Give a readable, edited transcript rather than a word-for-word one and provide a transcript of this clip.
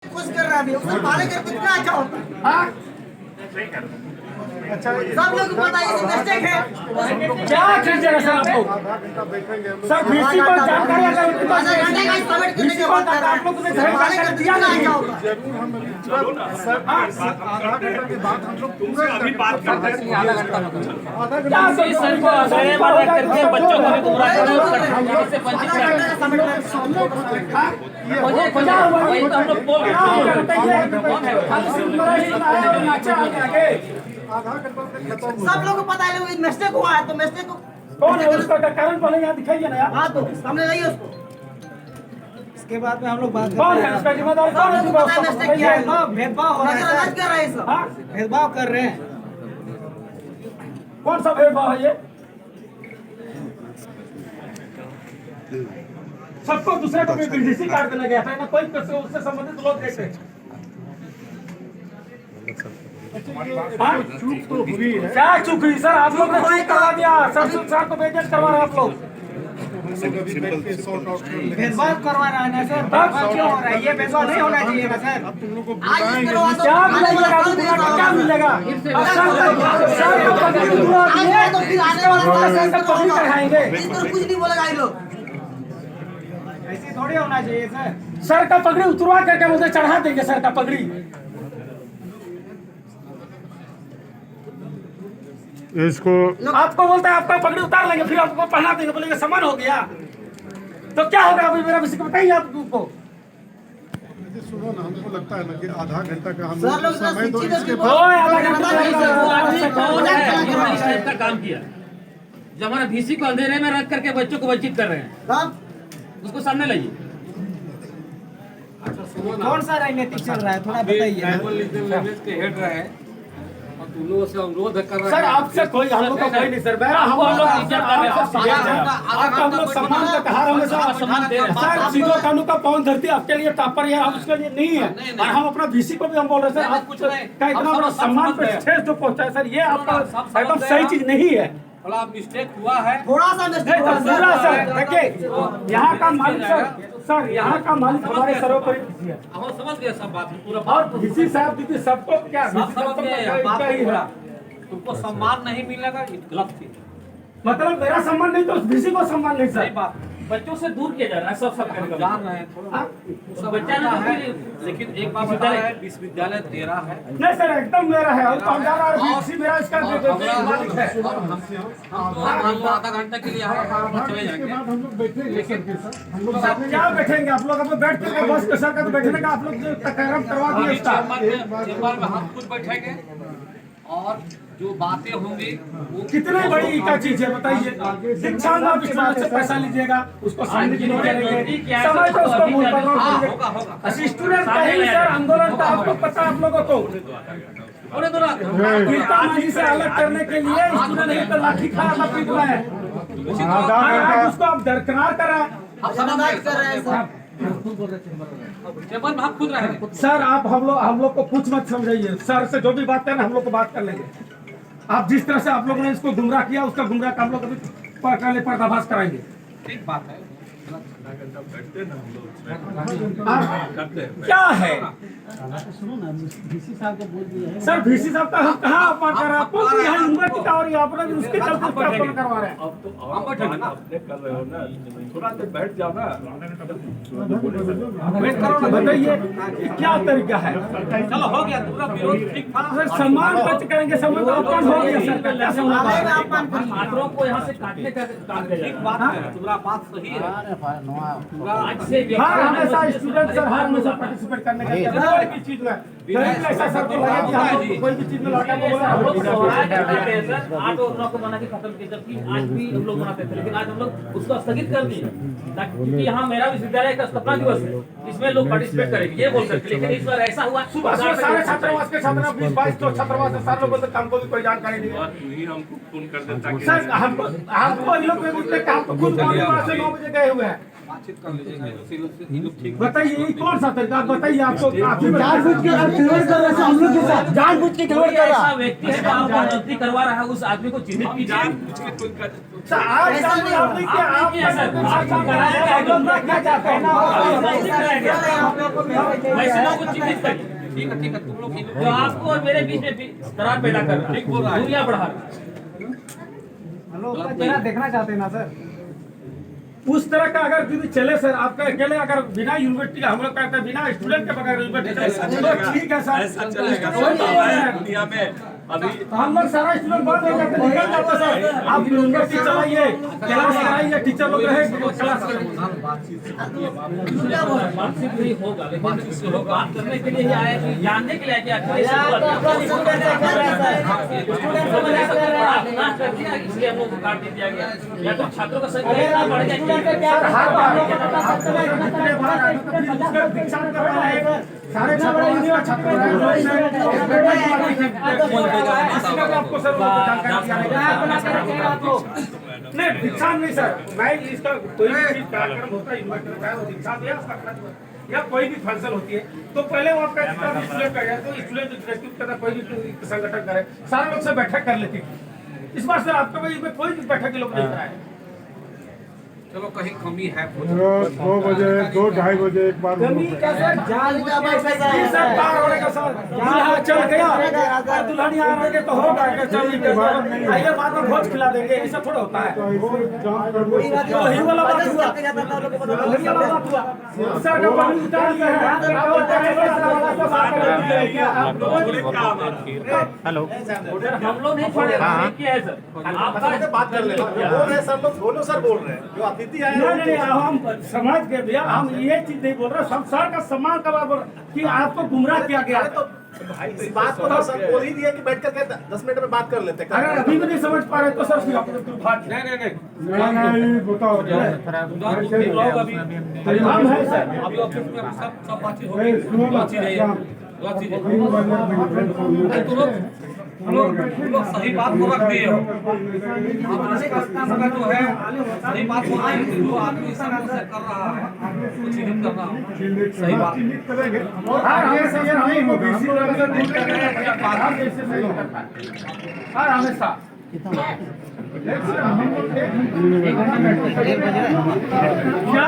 खुश कर रहा है उसको पाले कर कितना अच्छा होता है। हाँ अच्छा सब लोग बताइए मिस्टेक है क्या कीजिएगा सर आप लोग सर बीसी को जानकारी अगर उनके पास आधा घंटे का समय करने के बाद आप लोग ने सही जानकारी दिया नहीं जरूर हम सर आधा घंटा के बाद हम लोग पूरा अभी बात करते हैं आधा घंटा क्या सर को सही बात करके बच्चों को भी गुमराह करने से वंचित कर क्या हुआ ये तो हम लोग बोल रहे हैं कौन है आधा घंटा तक खत्म सब लोग को पता है मिस्टेक हुआ है तो मिस्टेक को कौन है उसका कारण पहले यहाँ दिखाइए ना यार हाँ तो सामने लाइए उसको इसके बाद में हम लोग बात कौन है उसका जिम्मेदार सब कौन लोग को पता है है मिस्टेक क्या है भेदभाव हो रहा है कर रहे हैं सब हाँ? भेदभाव कर रहे हैं कौन सा भेदभाव है ये सबको दूसरे को बीडीसी कार्ड देना गया था ना कोई उससे संबंधित लोग देखते हैं चूक तो हुई है क्या चूक हुई सर आप लोग ने चूक करवा दिया सर को बेइज्जत करवा रहे हैं आप लोग सॉर्ट आउट कर लेंगे भेदभाव करवा रहा है ना सर भेदभाव क्यों हो रहा है ये भेदभाव नहीं होना चाहिए ना सर अब तुम लोग को आज बुलाएंगे करवा दो क्या मिलेगा क्या मिलेगा आगे तो फिर आने वाला पब्लिक चढ़ाएंगे कुछ नहीं बोलेगा ये लोग ऐसे थोड़ी होना चाहिए सर सर का पगड़ी उतरवा करके मुझे चढ़ा देंगे सर का पगड़ी इसको आपको बोलते हैं आपका पगड़ी उतार लेंगे फिर आपको पहना देंगे बोलेंगे समान हो गया तो क्या होगा अभी मेरा विषय बताइए आप को सुनो ना हमको लगता है ना कि आधा घंटा का हम सर लोग समय दो शिक्षित इसके हैं। बाद आधा घंटा कौन है जिन्होंने इस टाइप का काम किया जो हमारा भीसी को अंधेरे में रख करके बच्चों को वंचित कर रहे हैं कब उसको सामने लाइए कौन सा राजनीतिक चल रहा है थोड़ा बताइए के हेड रहे और तुम लोगों से अनुरोध कर रहे सर आपसे कोई हम लोग का कोई नहीं सर मेरा हम लोग इज्जत कर रहे हैं आपका हम लोग सम्मान का कहा हमेशा सम्मान दे रहे हैं। सर सीधो कानून का पवन धरती आपके लिए टॉपर है हम उसके लिए नहीं है और हम अपना भीसी को भी हम बोल रहे हैं सर आप कुछ का इतना बड़ा सम्मान पे ठेस जो पहुंचा है सर ये आपका एकदम सही चीज नहीं है थोड़ा मिस्टेक हुआ है थोड़ा सा मिस्टेक नहीं तो पूरा सर देखिए यहाँ का मालिक सर यहाँ का मालिक हमारे सर्वोपरि भीसी है हम समझ गए सब बात पूरा और भीसी साहब दीदी सबको क्या सब समझ गए बात क्या ही है पूरा तुमको सम्मान नहीं मिलेगा ये गलत थी मतलब मेरा सम्मान नहीं तो उस भीसी को सम्मान नहीं सही सर बात बच्चों से दूर किया जा रहा है सब जान रहे हैं थोड़ा उसका बच्चा ना है लेकिन एक बात बता रहे हैं विश्वविद्यालय तेरा है नहीं सर एकदम मेरा है और समझा रहा है भीसी मेरा इसका मालिक है हम आधा घंटा के लिए यहाँ चले इसके जाएंगे बाद हम लोग बैठेंगे सर हम लोग सर क्या बैठेंगे आप लोग अब बैठ के बस के सर का तो बैठने का आप लोग जो तकरार करवा दिए अभी इसका चेम्बर में हम खुद बैठेंगे और जो बातें होंगी वो कितनी बड़ी का चीज है बताइए शिक्षा में आप स्टूडेंट से पैसा लीजिएगा उसको सामने की नहीं करेंगे समय तो उसको मुंह पर रोक हाँ, दीजिए होगा होगा स्टूडेंट का ही सर आंदोलन का आपको पता है आप लोगों को अरे दोनों गीता माजी से अलग करने के लिए स्टूडेंट नहीं तो लाठी खाया था पीट रहा है आज उसको आप दरकिनार करा आप समझ कर रहे हैं सर चेम्बर में हम खुद रहेंगे सर आप हम लोग को कुछ मत समझाइए सर से जो भी बात करना हम लोग को बात कर लेंगे आप जिस तरह से आप लोगों ने इसको गुमराह किया उसका गुमराह का हम लोग अभी पर्दाफाश कराएंगे ठीक बात है क्या है सुनो ना डीसी साहब को बोल दिया है सर भीसी साहब का हम कहाँ अपमान कर रहे हैं आपको यहाँ यूनिवर्सिटी का और यहाँ पर उसके चलते उसका अपमान करवा रहे हैं हम बैठेंगे ना कर रहे हो ना थोड़ा देर बैठ जाओ ना वेट करो ना बताइए कि क्या तरीका है चलो हो गया पूरा विरोध ठीक था सर सम्मान बच करेंगे सम्मान तो अपमान हो गया सर का कैसे होगा छात्रों को यहाँ से काटने का ठीक बात है पूरा बात सही है पूरा आज से हर हमेशा स्टूडेंट सर हर हमेशा पार्टिसिपेट करने का कोई भी चीज में गरीब ऐसा सर को लगे कि हम लोग कोई भी चीज में लौटा को बोला हम लोग आठ और 9 को बना के खत्म किया जबकि आज भी हम लोग मनाते थे लेकिन आज हम लोग उसको स्थगित कर दिए क्योंकि यहाँ मेरा विश्वविद्यालय का स्थापना दिवस है इसमें लोग पार्टिसिपेट करेंगे ये बोल सकते लेकिन इस बार ऐसा हुआ सुबह सारे छात्रावास के छात्र 20-22 तो छात्रावास से सारे लोग बोलते हमको भी कोई जानकारी नहीं है और तू ही हमको फोन कर देता कि सर हमको ये लोग हमको खुद मॉर्निंग से 9 बजे गए हुए हैं बताइए ये कौन सा तरीका आप बताइए आपको आप ही जानबूझ के आप खिलवाड़ कर रहे हैं हम लोग के साथ, जानबूझ के खिलवाड़ कोई कर रहा ऐसा है। व्यक्ति है जो आपको गलती करवा रहा है, उस आदमी को चिन्हित कीजिए। आज सामने आपने क्या आप क्या सर? आपको कराया क्या है? क्या चाहते हैं ना वैसे लोगों को चिन्हित करिए। ठीक है, तुम लोग जो आपको और मेरे बीच में दरार पैदा कर रहा है, दूरियां बढ़ा रहा है। हम लोग उसका चेहरा देखना चाहते हैं ना सर। उस तरह का अगर दीदी चले सर, आपका अकेले अगर बिना यूनिवर्सिटी का हम लोग कहते हैं बिना स्टूडेंट के बगैर यूनिवर्सिटी तो ठीक है सर, इंडिया में अभी हम लोग सारा स्टूडेंट बंद हो जाते निकल जाते सर। आप यूनिवर्सिटी चलाइए, क्लास कराइए, टीचर लोग रहे क्लास करें। मानसिक नहीं होगा, लेकिन इसको लोग बात करने के लिए ही आए, कि जानने के लिए आए कि आखिर ये सब बात ना कर दिया, इसलिए हम लोग को काट दिया गया, या तो छात्रों का संख्या इतना बढ़ गया सारे आपको सर नहीं दीक्षा नहीं सर, मैं इसका कोई भी चीज कार्यक्रम होता है यूनिवर्सिटी का, वो दीक्षा या स्थापना या कोई भी फंक्शन होती है तो पहले वो आपका स्टूडेंट का तो स्टूडेंट इंस्टीट्यूट का कोई भी संगठन करे, सारे लोग से बैठक कर लेते हैं। इस बार सर आपका भाई इसमें कोई भी बैठक के लोग नहीं कराए। चलो कहीं कमी है। 2 बजे 2-2:30 बजे एक बार कमी का सर जाल का पैसा ये सब पार होने का सर यहाँ चल गया और दुल्हन यहाँ आएंगे तो होगा कि चल आइए बाद में भोज खिला देंगे, ऐसा थोड़ा होता है। वही वाला बात हुआ, वही वाला बात हुआ सर का पानी उतार दिया है। हेलो हम लोग नहीं पढ़े, किया है सर, आपका बात कर लेना बोल रहे सर लोग बोलो सर बोल रहे हैं जो अतिथि आए नहीं हम समझ गए भैया, हम ये चीज नहीं बोल रहे, संसार का सम्मान का बात बोल रहे कि आपको गुमराह किया गया। तो भाई इस बात को तो सर बोल ही दिया कि बैठ कर 10 मिनट में बात कर लेते हैं। अगर अभी भी नहीं समझ पा रहे तो सर फिर आप लोग दुर्भाग्य। नहीं बताओ हम है सर, हम लोग सही बात को रख दिए हो, आपका जो है सही बात को रख दिए, जो आदमी सब से कर रहा है वो चिन्हित करना सही बात। हमेशा क्या